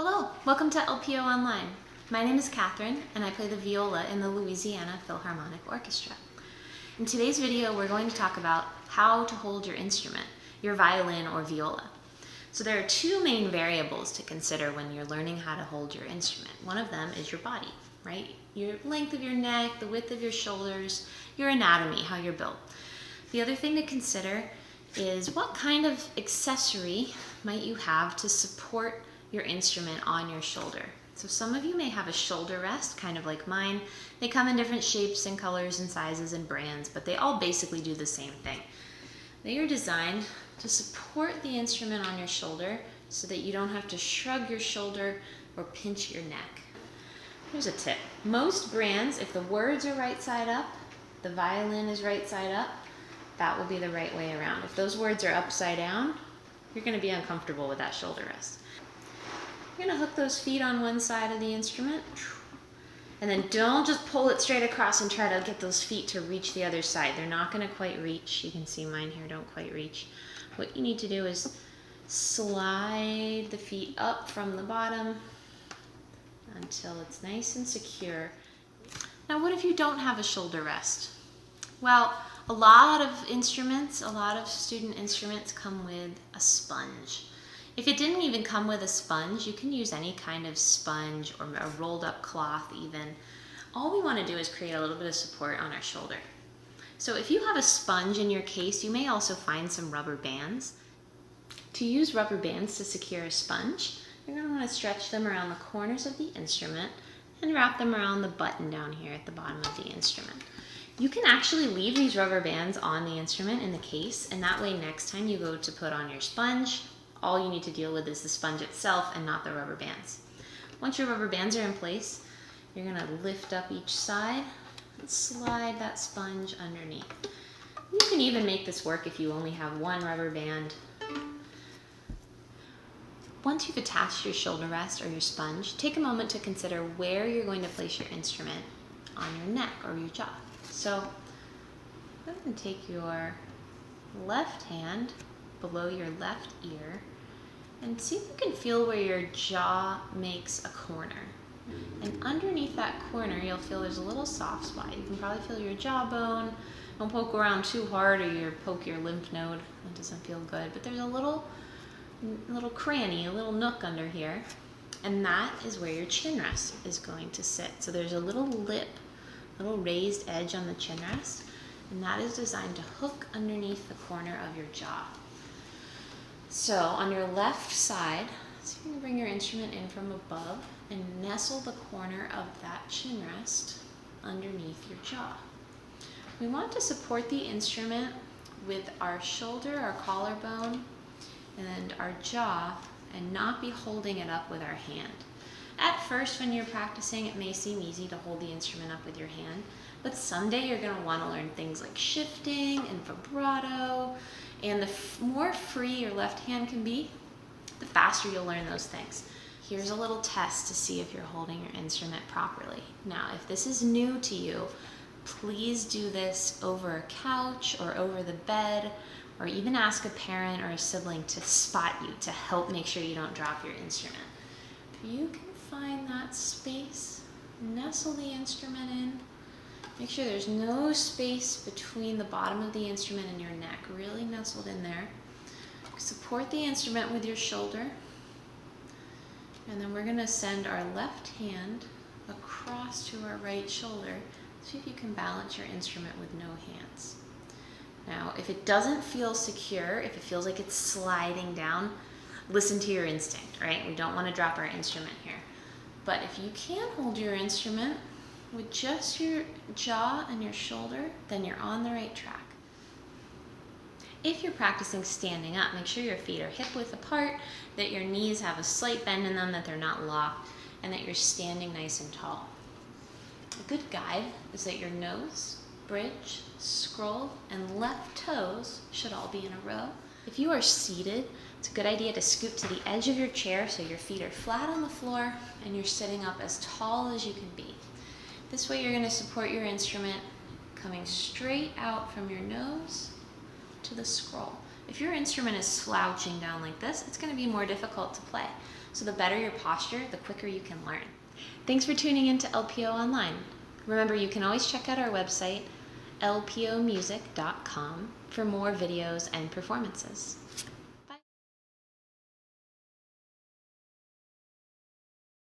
Hello, welcome to LPO Online. My name is Catherine and I play the viola in the Louisiana Philharmonic Orchestra. In today's video, we're going to talk about how to hold your instrument, your violin or viola. So there are two main variables to consider when you're learning how to hold your instrument. One of them is your body, right? Your length of your neck, the width of your shoulders, your anatomy, how you're built. The other thing to consider is what kind of accessory might you have to support your instrument on your shoulder. So some of you may have a shoulder rest, kind of like mine. They come in different shapes and colors and sizes and brands, but they all basically do the same thing. They are designed to support the instrument on your shoulder so that you don't have to shrug your shoulder or pinch your neck. Here's a tip. Most brands, if the words are right side up, the violin is right side up, that will be the right way around. If those words are upside down, you're going to be uncomfortable with that shoulder rest. You're going to hook those feet on one side of the instrument, and then don't just pull it straight across and try to get those feet to reach the other side. They're not going to quite reach. You can see mine here don't quite reach. What you need to do is slide the feet up from the bottom until it's nice and secure. Now, what if you don't have a shoulder rest? Well, a lot of instruments, a lot of student instruments come with a sponge. If it didn't even come with a sponge, you can use any kind of sponge or a rolled up cloth even. All we want to do is create a little bit of support on our shoulder. So if you have a sponge in your case, you may also find some rubber bands. To use rubber bands to secure a sponge, you're going to want to stretch them around the corners of the instrument and wrap them around the button down here at the bottom of the instrument. You can actually leave these rubber bands on the instrument in the case, and that way next time you go to put on your sponge, all you need to deal with is the sponge itself and not the rubber bands. Once your rubber bands are in place, you're going to lift up each side and slide that sponge underneath. You can even make this work if you only have one rubber band. Once you've attached your shoulder rest or your sponge, take a moment to consider where you're going to place your instrument on your neck or your jaw. So go ahead and take your left hand below your left ear and see if you can feel where your jaw makes a corner. And underneath that corner, you'll feel there's a little soft spot. You can probably feel your jawbone. Don't poke around too hard or you poke your lymph node. That doesn't feel good. But there's a little cranny, a little nook under here. And that is where your chin rest is going to sit. So there's a little lip, a little raised edge on the chin rest. And that is designed to hook underneath the corner of your jaw. So on your left side, see if you can bring your instrument in from above and nestle the corner of that chin rest underneath your jaw. We want to support the instrument with our shoulder, our collarbone, and our jaw, and not be holding it up with our hand. At first, when you're practicing, it may seem easy to hold the instrument up with your hand, but someday you're going to want to learn things like shifting and vibrato, and the more free your left hand can be, the faster you'll learn those things. Here's a little test to see if you're holding your instrument properly. Now, if this is new to you, please do this over a couch or over the bed, or even ask a parent or a sibling to spot you to help make sure you don't drop your instrument. If you can find that space, nestle the instrument in. Make sure there's no space between the bottom of the instrument and your neck, really nestled in there. Support the instrument with your shoulder. And then we're going to send our left hand across to our right shoulder. See if you can balance your instrument with no hands. Now, if it doesn't feel secure, if it feels like it's sliding down, listen to your instinct, right? We don't want to drop our instrument here. But if you can hold your instrument with just your jaw and your shoulder, then you're on the right track. If you're practicing standing up, make sure your feet are hip width apart, that your knees have a slight bend in them, that they're not locked, and that you're standing nice and tall. A good guide is that your nose, bridge, scroll, and left toes should all be in a row. If you are seated, it's a good idea to scoot to the edge of your chair so your feet are flat on the floor and you're sitting up as tall as you can be. This way you're going to support your instrument coming straight out from your nose to the scroll. If your instrument is slouching down like this, it's going to be more difficult to play. So the better your posture, the quicker you can learn. Thanks for tuning in to LPO Online. Remember, you can always check out our website, lpomusic.com, for more videos and performances.